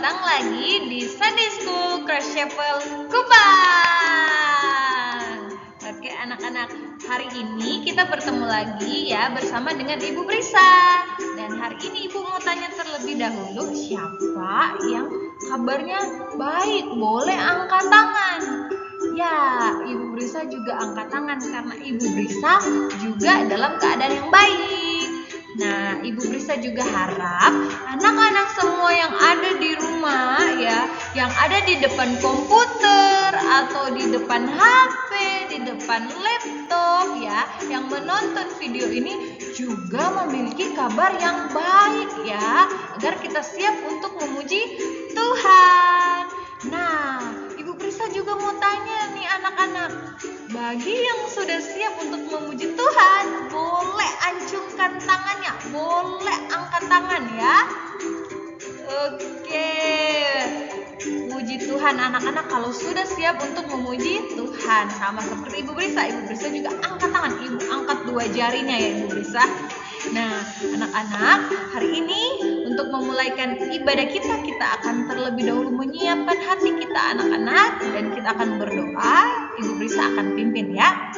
datang lagi di Sunday School Cross Chapel Kupang. Oke anak-anak, hari ini kita bertemu lagi ya bersama dengan Ibu Brisa. Dan hari ini Ibu mau tanya terlebih dahulu, siapa yang kabarnya baik? Boleh angkat tangan. Ya, Ibu Brisa juga angkat tangan karena Ibu Brisa juga dalam keadaan yang baik. Nah, Ibu Brisa juga harap anak-anak semua yang ada di rumah ya, yang ada di depan komputer atau di depan HP, di depan laptop ya, yang menonton video ini juga memiliki kabar yang baik ya, agar kita siap untuk memuji Tuhan. Nah, Ibu Brisa juga mau tanya nih anak-anak, bagi yang sudah siap untuk memuji Tuhan, boleh acungkan tangannya, boleh angkat tangan ya. Oke, puji Tuhan anak-anak kalau sudah siap untuk memuji Tuhan. Sama seperti Ibu Brisa juga angkat tangan, Ibu angkat 2 jarinya ya Ibu Brisa. Nah, anak-anak, hari ini untuk memulaikan ibadah kita akan terlebih dahulu menyiapkan hati kita anak-anak, dan kita akan berdoa. Ibu Brisa akan pimpin ya.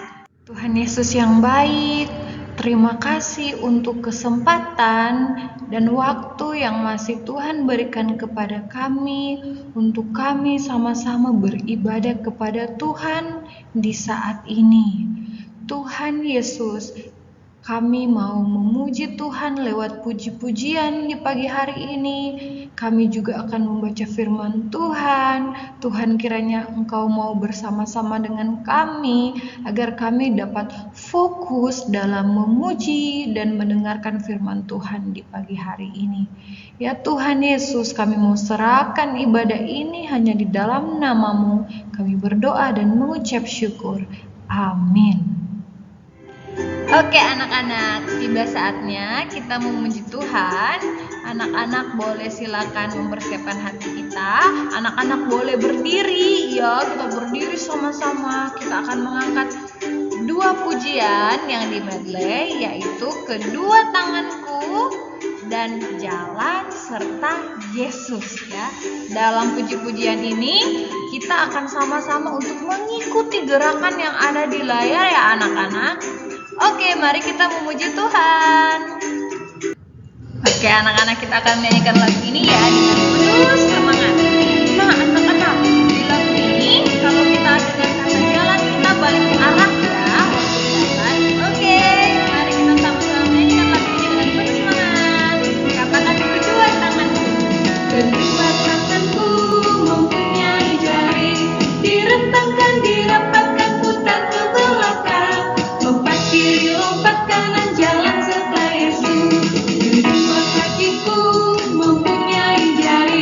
Tuhan Yesus yang baik, terima kasih untuk kesempatan dan waktu yang masih Tuhan berikan kepada kami untuk kami sama-sama beribadah kepada Tuhan di saat ini. Tuhan Yesus, kami mau memuji Tuhan lewat puji-pujian di pagi hari ini. Kami juga akan membaca firman Tuhan. Tuhan, kiranya Engkau mau bersama-sama dengan kami agar kami dapat fokus dalam memuji dan mendengarkan firman Tuhan di pagi hari ini. Ya Tuhan Yesus, kami mau serahkan ibadah ini hanya di dalam nama-Mu. Kami berdoa dan mengucap syukur. Amin. Oke anak-anak, tiba saatnya kita memuji Tuhan. Anak-anak boleh silakan mempersiapkan hati kita. Anak-anak boleh berdiri ya, kita berdiri sama-sama. Kita akan mengangkat 2 pujian yang di medley, yaitu kedua tanganku dan jalan serta Yesus ya. Dalam puji-pujian ini kita akan sama-sama untuk mengikuti gerakan yang ada di layar ya anak-anak. Oke, mari kita memuji Tuhan. Oke, anak-anak, kita akan menyanyikan lagu ini ya dengan penuh semangat. Nah, anak-anak, di lagu ini kalau kita dengar kata jalan, kita balik arah ya. Oke, mari kita sama-sama menyanyikan lagu ini dengan penuh semangat. Katakan kedua tanganku. Kedua tanganku mempunyai jari, direntangkan, dirapatkan, putar ke belakang. Lompat kiri, lompat kanan, jalan serta Yesus. Kedua kakiku mempunyai jari,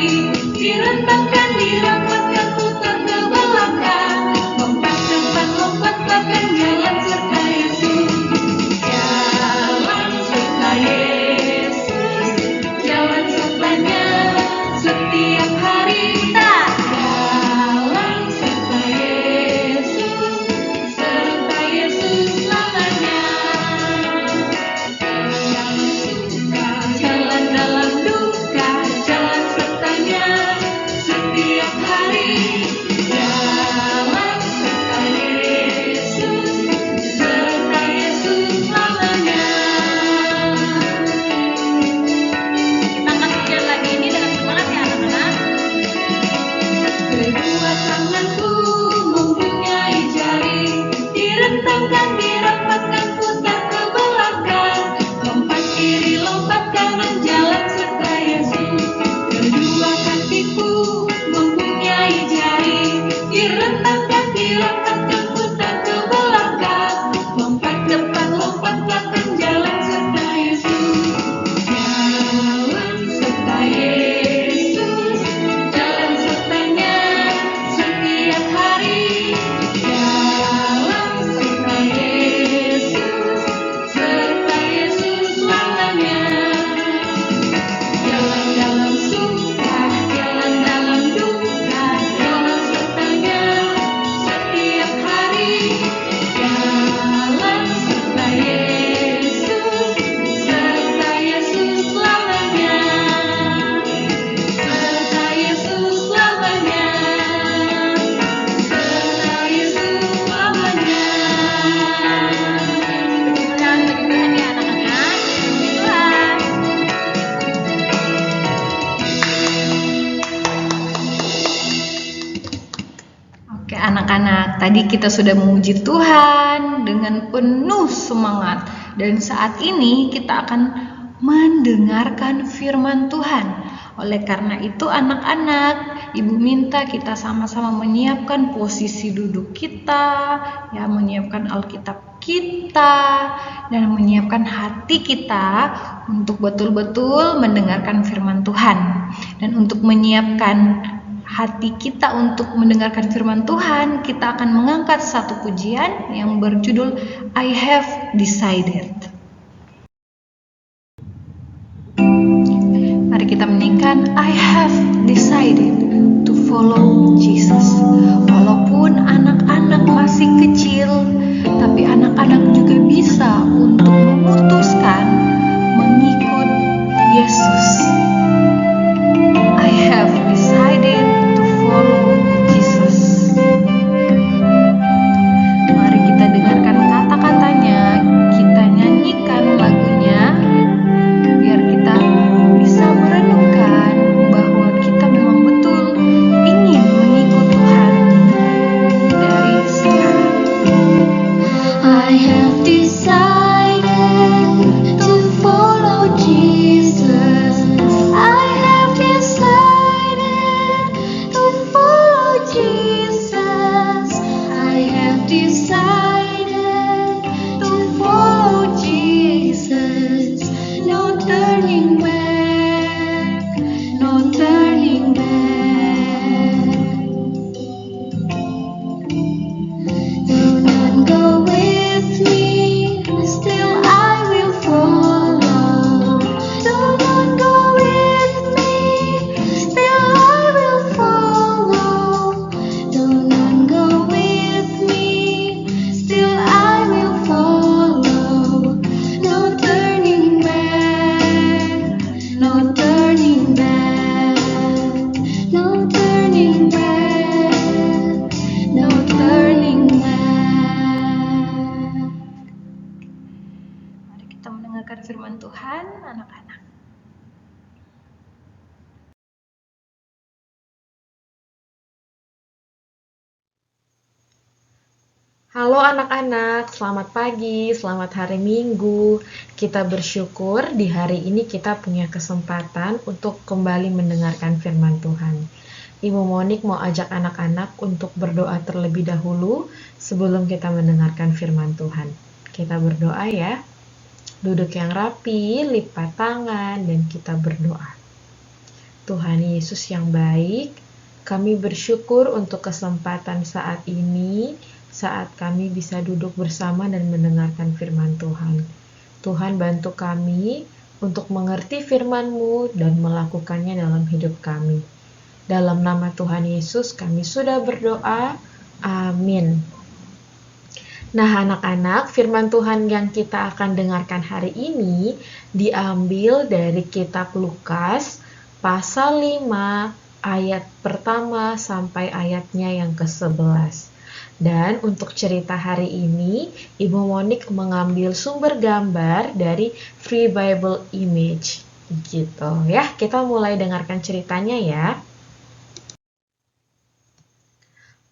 Tadi kita sudah memuji Tuhan dengan penuh semangat, dan saat ini kita akan mendengarkan firman Tuhan. Oleh karena itu anak-anak, Ibu minta kita sama-sama menyiapkan posisi duduk kita, ya, menyiapkan Alkitab kita, dan menyiapkan hati kita untuk betul-betul mendengarkan firman Tuhan. Dan untuk menyiapkan hati kita untuk mendengarkan firman Tuhan, kita akan mengangkat satu pujian yang berjudul I Have Decided. Mari kita menyanyikan I have decided to follow Jesus. Walaupun anak-anak masih kecil, tapi anak-anak juga bisa untuk memutuskan mengikut Yesus. I have decided to follow Jesus. Mari kita dengarkan kata-katanya, kita nyanyikan lagunya, biar kita bisa merenungkan bahwa kita memang betul ingin mengikut Tuhan dari sekarang. I have decided to follow Jesus. I have decided to follow Jesus. I have decided to follow Jesus. No turning back, no turning back. Do not go with me, still I will follow. Do not go with me, still I will follow. Do not go with me, still I will follow. No turning back, no turning back, no turning back, no turning back. Mari kita mendengarkan firman Tuhan, anak-anak. Halo anak-anak, selamat pagi, selamat hari Minggu. Kita bersyukur di hari ini kita punya kesempatan untuk kembali mendengarkan firman Tuhan. Ibu Monik mau ajak anak-anak untuk berdoa terlebih dahulu sebelum kita mendengarkan firman Tuhan. Kita berdoa ya. Duduk yang rapi, lipat tangan, dan kita berdoa. Tuhan Yesus yang baik, kami bersyukur untuk kesempatan saat ini, saat kami bisa duduk bersama dan mendengarkan firman Tuhan. Tuhan bantu kami untuk mengerti firman-Mu dan melakukannya dalam hidup kami. Dalam nama Tuhan Yesus kami sudah berdoa. Amin. Nah anak-anak, firman Tuhan yang kita akan dengarkan hari ini diambil dari kitab Lukas pasal 5 ayat pertama sampai ayatnya yang ke-11. Dan untuk cerita hari ini, Ibu Monik mengambil sumber gambar dari Free Bible Image. Gitu ya, kita mulai dengarkan ceritanya ya.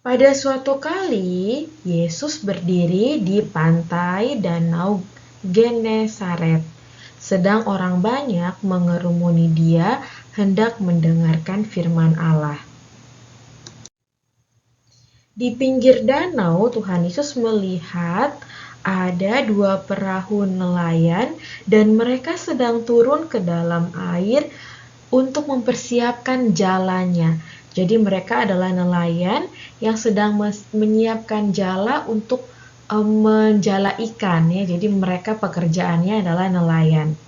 Pada suatu kali, Yesus berdiri di pantai Danau Genesaret. Sedang orang banyak mengerumuni Dia hendak mendengarkan firman Allah. Di pinggir danau, Tuhan Yesus melihat ada 2 perahu nelayan dan mereka sedang turun ke dalam air untuk mempersiapkan jalannya. Jadi mereka adalah nelayan yang sedang menyiapkan jala untuk menjala ikan ya. Jadi mereka pekerjaannya adalah nelayan.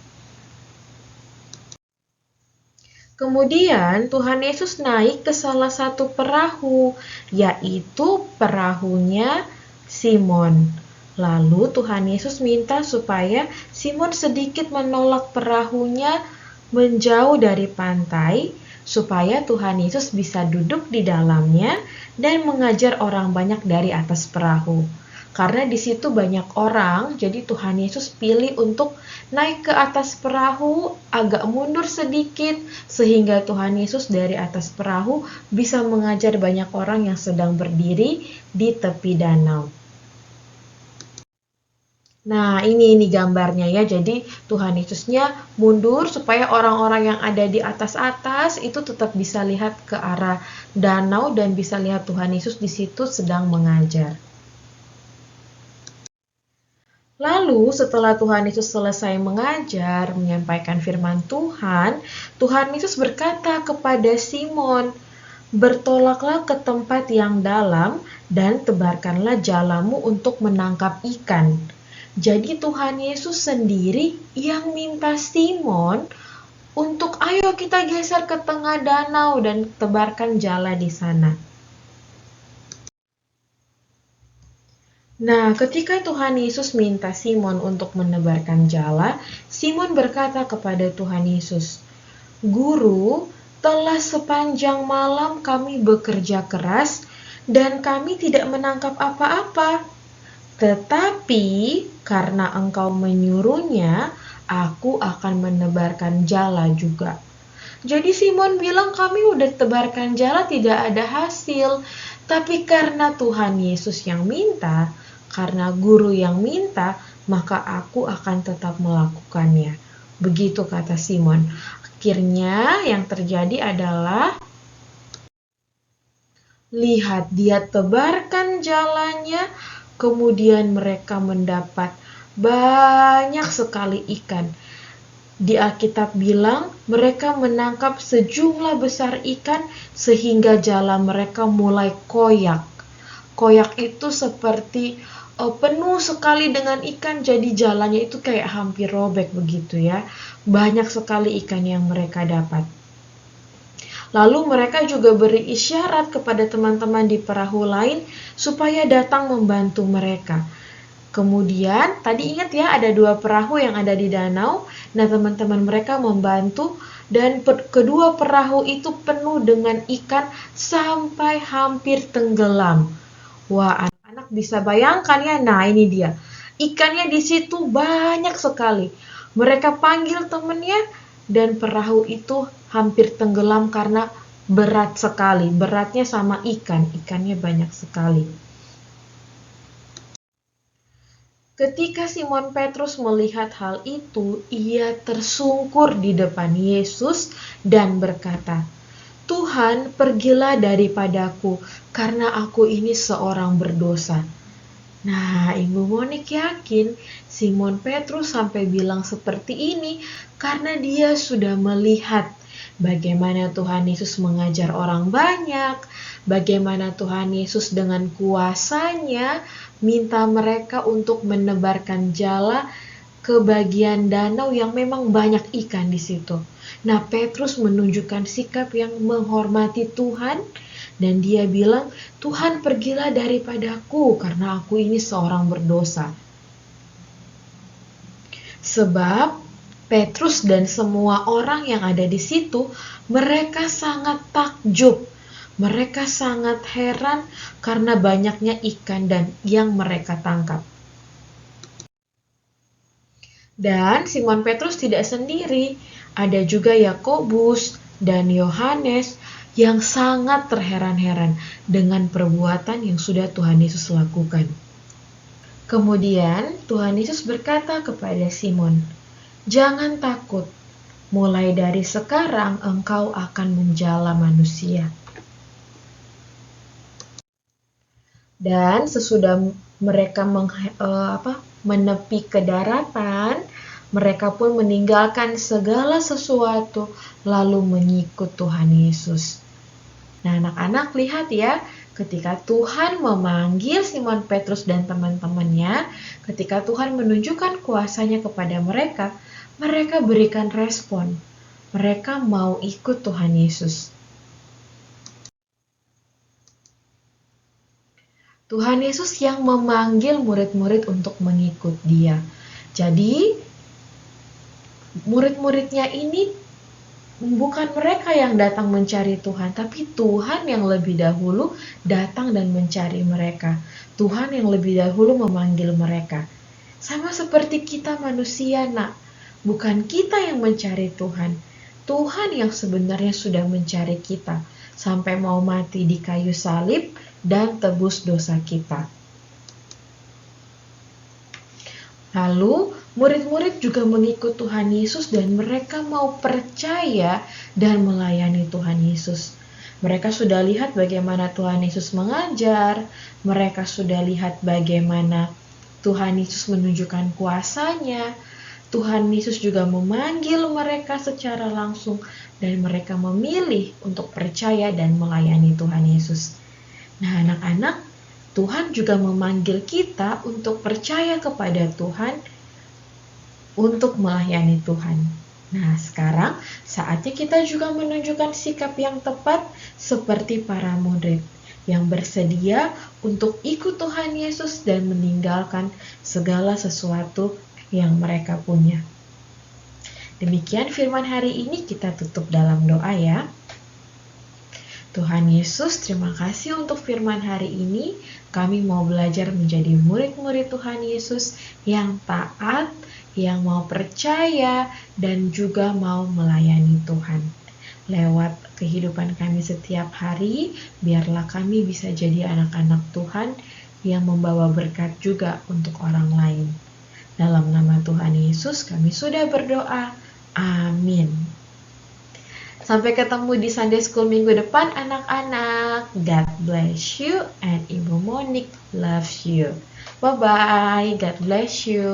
Kemudian Tuhan Yesus naik ke salah satu perahu, yaitu perahunya Simon. Lalu Tuhan Yesus minta supaya Simon sedikit menolak perahunya menjauh dari pantai, supaya Tuhan Yesus bisa duduk di dalamnya dan mengajar orang banyak dari atas perahu. Karena di situ banyak orang, jadi Tuhan Yesus pilih untuk naik ke atas perahu, agak mundur sedikit, sehingga Tuhan Yesus dari atas perahu bisa mengajar banyak orang yang sedang berdiri di tepi danau. Nah, ini gambarnya ya. Jadi Tuhan Yesusnya mundur supaya orang-orang yang ada di atas-atas itu tetap bisa lihat ke arah danau dan bisa lihat Tuhan Yesus di situ sedang mengajar. Lalu setelah Tuhan Yesus selesai mengajar, menyampaikan firman Tuhan, Tuhan Yesus berkata kepada Simon, "Bertolaklah ke tempat yang dalam dan tebarkanlah jalamu untuk menangkap ikan." Jadi Tuhan Yesus sendiri yang minta Simon untuk ayo kita geser ke tengah danau dan tebarkan jala di sana. Nah, ketika Tuhan Yesus minta Simon untuk menebarkan jala, Simon berkata kepada Tuhan Yesus, "Guru, telah sepanjang malam kami bekerja keras dan kami tidak menangkap apa-apa. Tetapi karena Engkau menyuruhnya, aku akan menebarkan jala juga." Jadi Simon bilang, "Kami udah tebarkan jala tidak ada hasil." Tapi karena Tuhan Yesus yang minta, karena guru yang minta, maka aku akan tetap melakukannya. Begitu kata Simon. Akhirnya yang terjadi adalah, lihat dia tebarkan jalannya, kemudian mereka mendapat banyak sekali ikan. Di Alkitab bilang mereka menangkap sejumlah besar ikan sehingga jala mereka mulai koyak. Koyak itu seperti penuh sekali dengan ikan, jadi jalannya itu kayak hampir robek begitu ya. Banyak sekali ikan yang mereka dapat. Lalu mereka juga beri isyarat kepada teman-teman di perahu lain supaya datang membantu mereka. Kemudian, tadi ingat ya ada 2 perahu yang ada di danau. Nah, teman-teman mereka membantu dan kedua perahu itu penuh dengan ikan sampai hampir tenggelam. Wah, anak-anak bisa bayangkan ya. Nah, ini dia. Ikannya di situ banyak sekali. Mereka panggil temannya dan perahu itu hampir tenggelam karena berat sekali. Beratnya sama ikan. Ikannya banyak sekali. Ketika Simon Petrus melihat hal itu, ia tersungkur di depan Yesus dan berkata, "Tuhan, pergilah daripadaku, karena aku ini seorang berdosa." Nah, Ibu Monik yakin Simon Petrus sampai bilang seperti ini karena dia sudah melihat bagaimana Tuhan Yesus mengajar orang banyak, bagaimana Tuhan Yesus dengan kuasanya minta mereka untuk menebarkan jala ke bagian danau yang memang banyak ikan di situ. Nah, Petrus menunjukkan sikap yang menghormati Tuhan dan dia bilang, "Tuhan, pergilah daripadaku karena aku ini seorang berdosa." Sebab Petrus dan semua orang yang ada di situ, mereka sangat takjub. Mereka sangat heran karena banyaknya ikan dan yang mereka tangkap. Dan Simon Petrus tidak sendiri, ada juga Yakobus dan Yohanes yang sangat terheran-heran dengan perbuatan yang sudah Tuhan Yesus lakukan. Kemudian Tuhan Yesus berkata kepada Simon, "Jangan takut, mulai dari sekarang engkau akan menjala manusia." Dan sesudah mereka menepi ke daratan, mereka pun meninggalkan segala sesuatu lalu mengikut Tuhan Yesus. Nah, anak-anak lihat ya, ketika Tuhan memanggil Simon Petrus dan teman-temannya, ketika Tuhan menunjukkan kuasanya kepada mereka, mereka berikan respon. Mereka mau ikut Tuhan Yesus. Tuhan Yesus yang memanggil murid-murid untuk mengikut Dia. Jadi, murid-muridnya ini bukan mereka yang datang mencari Tuhan, tapi Tuhan yang lebih dahulu datang dan mencari mereka. Tuhan yang lebih dahulu memanggil mereka. Sama seperti kita manusia, nak. Bukan kita yang mencari Tuhan. Tuhan yang sebenarnya sudah mencari kita sampai mau mati di kayu salib dan tebus dosa kita. Lalu, murid-murid juga mengikut Tuhan Yesus dan mereka mau percaya dan melayani Tuhan Yesus. Mereka sudah lihat bagaimana Tuhan Yesus mengajar, mereka sudah lihat bagaimana Tuhan Yesus menunjukkan kuasanya, Tuhan Yesus juga memanggil mereka secara langsung dan mereka memilih untuk percaya dan melayani Tuhan Yesus. Nah, anak-anak, Tuhan juga memanggil kita untuk percaya kepada Tuhan, untuk melayani Tuhan. Nah, sekarang saatnya kita juga menunjukkan sikap yang tepat seperti para murid yang bersedia untuk ikut Tuhan Yesus dan meninggalkan segala sesuatu yang mereka punya. Demikian firman hari ini, kita tutup dalam doa ya. Tuhan Yesus, terima kasih untuk firman hari ini. Kami mau belajar menjadi murid-murid Tuhan Yesus yang taat, yang mau percaya, dan juga mau melayani Tuhan. Lewat kehidupan kami setiap hari, biarlah kami bisa jadi anak-anak Tuhan yang membawa berkat juga untuk orang lain. Dalam nama Tuhan Yesus kami sudah berdoa. Amin. Sampai ketemu di Sunday School minggu depan anak-anak. God bless you and Ibu Monik loves you. Bye-bye. God bless you.